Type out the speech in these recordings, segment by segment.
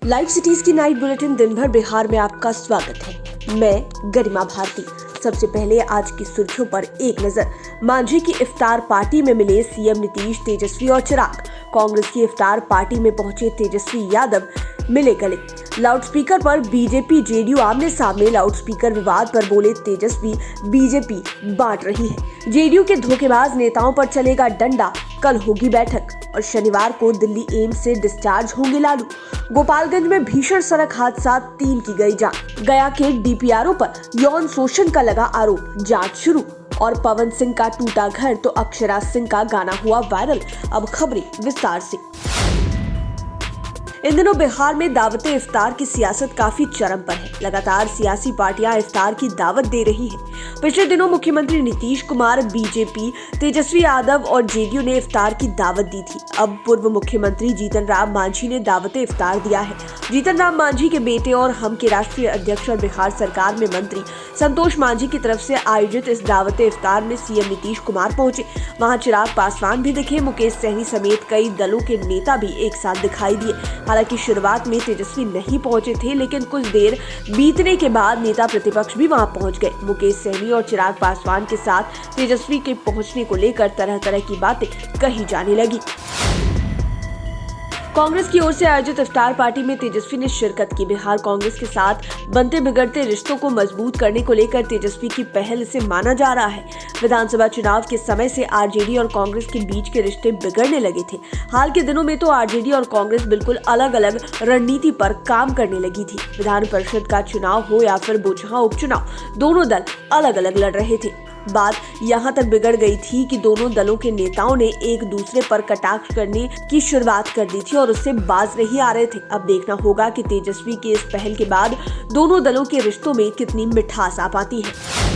Live cities की night bulletin दिन भर बिहार में आपका स्वागत है। मैं गरिमा भारती। सबसे पहले आज की सुर्खियों पर एक नजर। मांझी की इफ्तार पार्टी में मिले सीएम नीतीश, तेजस्वी और चिराग। कांग्रेस की इफ्तार पार्टी में पहुंचे तेजस्वी यादव, मिले गले। लाउडस्पीकर पर बीजेपी जेडीयू आमने सामने। लाउडस्पीकर विवाद पर बोले तेजस्वी, बीजेपी बांट रही है। जेडीयू के धोखेबाज नेताओं पर चलेगा डंडा। कल होगी बैठक और शनिवार को दिल्ली एम्स से डिस्चार्ज होंगे लालू। गोपालगंज में भीषण सड़क हादसा, 3 की गई जान। गया के डीपीआरओ पर यौन शोषण का लगा आरोप, जांच शुरू। और पवन सिंह का टूटा घर तो अक्षरा सिंह का गाना हुआ वायरल। अब खबरें विस्तार से। इन दिनों बिहार में दावत इफ्तार की सियासत काफी चरम पर है। लगातार सियासी पार्टियां इफ्तार की दावत दे रही हैं। पिछले दिनों मुख्यमंत्री नीतीश कुमार, बीजेपी, तेजस्वी यादव और जेडीयू ने इफ्तार की दावत दी थी। अब पूर्व मुख्यमंत्री जीतन राम मांझी ने दावत इफ्तार दिया है। जीतन राम मांझी के बेटे और हम के राष्ट्रीय अध्यक्ष और बिहार सरकार में मंत्री संतोष मांझी की तरफ से आयोजित इस दावत इफ्तार में सीएम नीतीश कुमार पहुंचे। वहां चिराग पासवान भी दिखे। मुकेश सहनी समेत कई दलों के नेता भी एक साथ दिखाई दिए। हालांकि शुरुआत में तेजस्वी नहीं पहुंचे थे, लेकिन कुछ देर बीतने के बाद नेता प्रतिपक्ष भी वहां पहुंच गए। मुकेश सहनी और चिराग पासवान के साथ तेजस्वी के पहुंचने को लेकर तरह तरह की बातें कही जाने लगी। कांग्रेस की ओर से आयोजित इफ्तार पार्टी में तेजस्वी ने शिरकत की। बिहार कांग्रेस के साथ बनते बिगड़ते रिश्तों को मजबूत करने को लेकर तेजस्वी की पहल से माना जा रहा है। विधानसभा चुनाव के समय से आरजेडी और कांग्रेस के बीच के रिश्ते बिगड़ने लगे थे। हाल के दिनों में तो आरजेडी और कांग्रेस बिल्कुल अलग अलग रणनीति पर काम करने लगी थी। विधान परिषद का चुनाव हो या फिर बोचहा उपचुनाव, दोनों दल अलग अलग लड़ रहे थे। बात यहाँ तक बिगड़ गई थी कि दोनों दलों के नेताओं ने एक दूसरे पर कटाक्ष करने की शुरुआत कर दी थी और उससे बाज नहीं आ रहे थे। अब देखना होगा कि तेजस्वी की इस पहल के बाद दोनों दलों के रिश्तों में कितनी मिठास आ पाती है।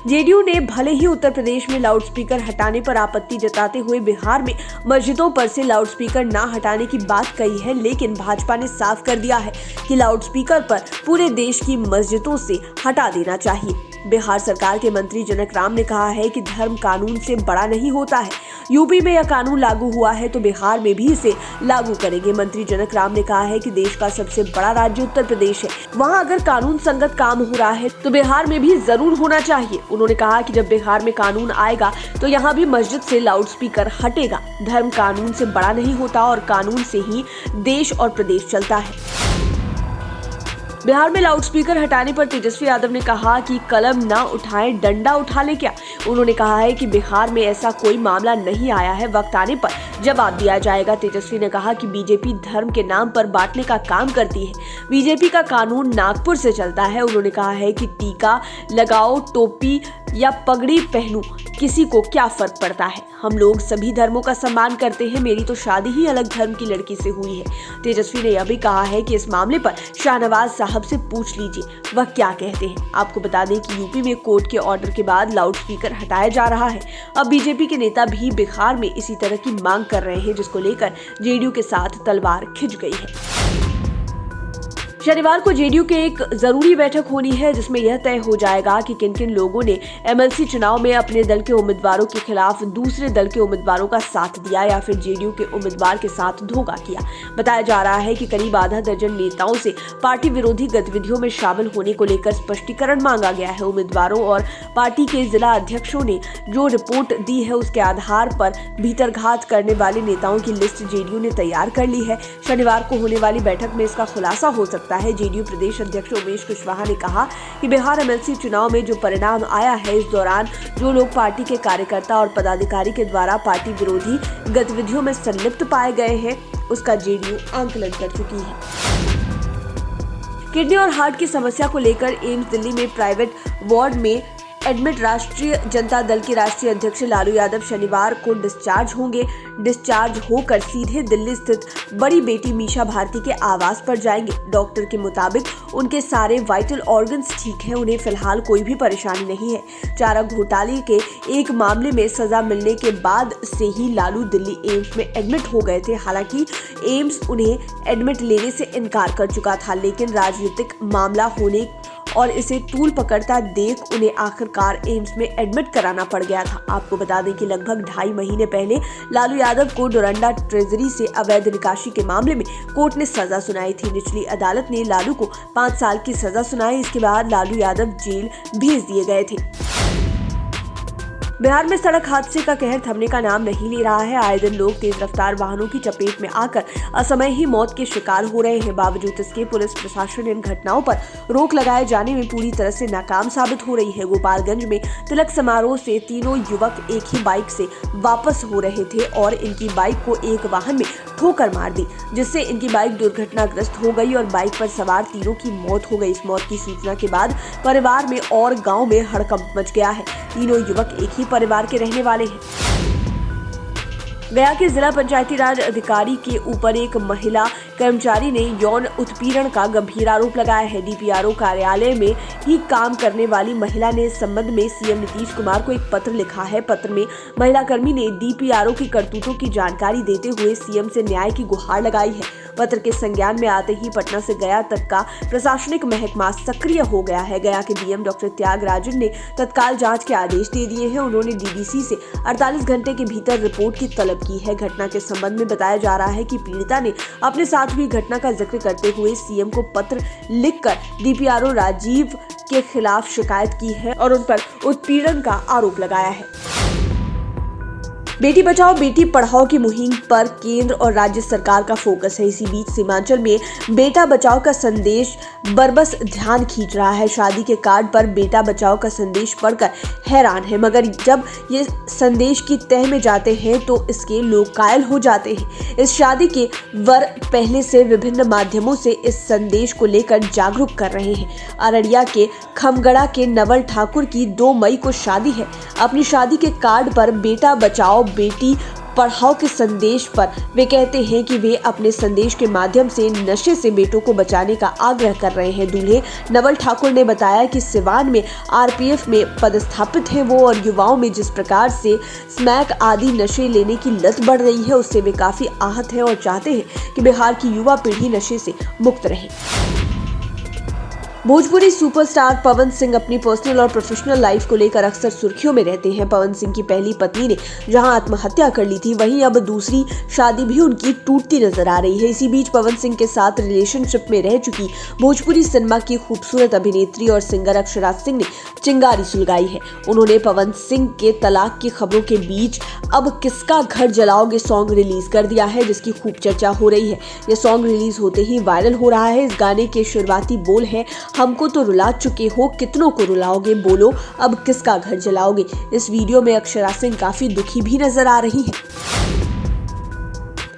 जेडीयू ने भले ही उत्तर प्रदेश में लाउडस्पीकर हटाने पर आपत्ति जताते हुए बिहार में मस्जिदों पर से लाउडस्पीकर ना हटाने की बात कही है, लेकिन भाजपा ने साफ कर दिया है कि लाउडस्पीकर पर पूरे देश की मस्जिदों से हटा देना चाहिए। बिहार सरकार के मंत्री जनक राम ने कहा है कि धर्म कानून से बड़ा नहीं होता है। यूपी में यह कानून लागू हुआ है तो बिहार में भी इसे लागू करेंगे। मंत्री जनक राम ने कहा है कि देश का सबसे बड़ा राज्य उत्तर प्रदेश है। वहां अगर कानून संगत काम हो रहा है तो बिहार में भी जरूर होना चाहिए। उन्होंने कहा कि जब बिहार में कानून आएगा तो यहाँ भी मस्जिद से लाउडस्पीकर हटेगा। धर्म कानून से बड़ा नहीं होता और कानून से ही देश और प्रदेश चलता है। बिहार में लाउडस्पीकर हटाने पर तेजस्वी यादव ने कहा कि कलम ना उठाएं, डंडा उठा ले क्या। उन्होंने कहा है कि बिहार में ऐसा कोई मामला नहीं आया है, वक्त आने पर जवाब दिया जाएगा। तेजस्वी ने कहा कि बीजेपी धर्म के नाम पर बांटने का काम करती है। बीजेपी का कानून नागपुर से चलता है। उन्होंने कहा है कि टीका लगाओ, टोपी या पगड़ी पहनूं, किसी को क्या फर्क पड़ता है। हम लोग सभी धर्मों का सम्मान करते हैं। मेरी तो शादी ही अलग धर्म की लड़की से हुई है। तेजस्वी ने यह भी कहा है कि इस मामले पर शाहनवाज साहब से पूछ लीजिए वह क्या कहते हैं। आपको बता दें कि यूपी में कोर्ट के ऑर्डर के बाद लाउडस्पीकर हटाया जा रहा है। अब बीजेपी के नेता भी बिहार में इसी तरह की मांग कर रहे हैं, जिसको लेकर जेडीयू के साथ तलवार खिंच गई है। शनिवार को जेडीयू के एक जरूरी बैठक होनी है, जिसमें यह तय हो जाएगा कि किन किन लोगों ने एमएलसी चुनाव में अपने दल के उम्मीदवारों के खिलाफ दूसरे दल के उम्मीदवारों का साथ दिया या फिर जेडीयू के उम्मीदवार के साथ धोखा किया। बताया जा रहा है कि करीब आधा दर्जन नेताओं से पार्टी विरोधी गतिविधियों में शामिल होने को लेकर स्पष्टीकरण मांगा गया है। उम्मीदवारों और पार्टी के जिला अध्यक्षों ने जो रिपोर्ट दी है उसके आधार पर भीतरघात करने वाले नेताओं की लिस्ट जेडीयू ने तैयार कर ली है। शनिवार को होने वाली बैठक में इसका खुलासा हो सकता है। जेडीयू प्रदेश अध्यक्ष उमेश कुशवाहा ने कहा कि बिहार एमएलसी चुनाव में जो परिणाम आया है, इस दौरान जो लोग पार्टी के कार्यकर्ता और पदाधिकारी के द्वारा पार्टी विरोधी गतिविधियों में संलिप्त पाए गए हैं, उसका जेडीयू आंकलन कर चुकी है। किडनी और हार्ट की समस्या को लेकर एम्स दिल्ली में प्राइवेट वार्ड में एडमिट राष्ट्रीय जनता दल के राष्ट्रीय अध्यक्ष लालू यादव शनिवार को डिस्चार्ज होंगे। डिस्चार्ज होकर सीधे दिल्ली स्थित बड़ी बेटी मीशा भारती के आवास पर जाएंगे। डॉक्टर के मुताबिक उनके सारे वाइटल ऑर्गन्स ठीक हैं। उन्हें फिलहाल कोई भी परेशानी नहीं है। चारा घोटाले के एक मामले में सजा मिलने के बाद से ही लालू दिल्ली एम्स में एडमिट हो गए थे। हालांकि एम्स उन्हें एडमिट लेने से इनकार कर चुका था, लेकिन राजनीतिक मामला होने और इसे तूल पकड़ता देख उन्हें आखिरकार एम्स में एडमिट कराना पड़ गया था। आपको बता दें कि लगभग 2.5 महीने पहले लालू यादव को डोरंडा ट्रेजरी से अवैध निकासी के मामले में कोर्ट ने सजा सुनाई थी। निचली अदालत ने लालू को 5 साल की सजा सुनाई। इसके बाद लालू यादव जेल भेज दिए गए थे। बिहार में सड़क हादसे का कहर थमने का नाम नहीं ले रहा है। आए दिन लोग तेज रफ्तार वाहनों की चपेट में आकर असमय ही मौत के शिकार हो रहे हैं। बावजूद इसके पुलिस प्रशासन इन घटनाओं पर रोक लगाए जाने में पूरी तरह से नाकाम साबित हो रही है। गोपालगंज में तिलक समारोह से तीनों युवक एक ही बाइक से वापस हो रहे थे और इनकी बाइक को एक वाहन में ठोकर मार दी, जिससे इनकी बाइक दुर्घटनाग्रस्त हो गई और बाइक पर सवार तीनों की मौत हो गई। इस मौत की सूचना के बाद परिवार में और गांव में हड़कंप मच गया है। तीनों युवक एक ही परिवार के रहने वाले हैं। गया के जिला पंचायती राज अधिकारी के ऊपर एक महिला कर्मचारी ने यौन उत्पीड़न का गंभीर आरोप लगाया है। डीपीआरओ कार्यालय में ही काम करने वाली महिला ने इस संबंध में सीएम नीतीश कुमार को एक पत्र लिखा है। पत्र में महिला कर्मी ने डीपीआरओ की करतूतों की जानकारी देते हुए सीएम से न्याय की गुहार लगाई है। पत्र के संज्ञान में आते ही पटना से गया तक का प्रशासनिक महकमा सक्रिय हो गया है। गया के डीएम डॉक्टर त्यागराजन ने तत्काल जांच के आदेश दे दिए हैं। उन्होंने डीडीसी से 48 घंटे के भीतर रिपोर्ट की तलब की है। घटना के संबंध में बताया जा रहा है कि पीड़िता ने अपने साथ हुई घटना का जिक्र करते हुए सीएम को पत्र लिखकर डीपीआरओ राजीव के खिलाफ शिकायत की है और उन पर उत्पीड़न का आरोप लगाया है। बेटी बचाओ बेटी पढ़ाओ की मुहिम पर केंद्र और राज्य सरकार का फोकस है। इसी बीच सीमांचल में बेटा बचाओ का संदेश बरबस ध्यान खींच रहा है। शादी के कार्ड पर बेटा बचाओ का संदेश पढ़कर हैरान है, मगर जब ये संदेश की तह में जाते हैं तो इसके लोग कायल हो जाते हैं। इस शादी के वर पहले से विभिन्न माध्यमों से इस संदेश को लेकर जागरूक कर रहे हैं। अररिया के खमगड़ा के नवल ठाकुर की 2 मई को शादी है। अपनी शादी के कार्ड पर बेटा बचाओ बेटी पढ़ाओ के संदेश पर वे कहते हैं कि वे अपने संदेश के माध्यम से नशे से बेटों को बचाने का आग्रह कर रहे हैं। दूल्हे नवल ठाकुर ने बताया कि सिवान में आरपीएफ में पदस्थापित हैं वो और युवाओं में जिस प्रकार से स्मैक आदि नशे लेने की लत बढ़ रही है उससे वे काफी आहत हैं और चाहते हैं कि बिहार की युवा पीढ़ी नशे से मुक्त रहे। भोजपुरी सुपरस्टार पवन सिंह अपनी पर्सनल और प्रोफेशनल लाइफ को लेकर अक्सर सुर्खियों में रहते हैं। पवन सिंह की पहली पत्नी ने जहां आत्महत्या कर ली थी, वहीं अब दूसरी शादी भी उनकी टूटती नजर आ रही है। इसी बीच पवन सिंह के साथ रिलेशनशिप में रह चुकी भोजपुरी सिनेमा की खूबसूरत अभिनेत्री और सिंगर अक्षरा सिंह ने चिंगारी सुलगाई है। उन्होंने पवन सिंह के तलाक की खबरों के बीच अब किसका घर जलाओगे सॉन्ग रिलीज कर दिया है, जिसकी खूब चर्चा हो रही है। यह सॉन्ग रिलीज होते ही वायरल हो रहा है। इस गाने के शुरुआती बोल है, हमको तो रुला चुके हो, कितनों को रुलाओगे, बोलो अब किसका घर जलाओगे। इस वीडियो में अक्षरा सिंह काफी दुखी भी नजर आ रही है।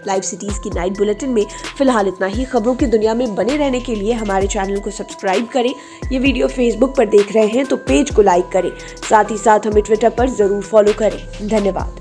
लाइव सिटीज की नाइट बुलेटिन में फिलहाल इतना ही। खबरों की दुनिया में बने रहने के लिए हमारे चैनल को सब्सक्राइब करें। ये वीडियो फेसबुक पर देख रहे हैं तो पेज को लाइक करें, साथ ही साथ हमें ट्विटर पर जरूर फॉलो करें। धन्यवाद।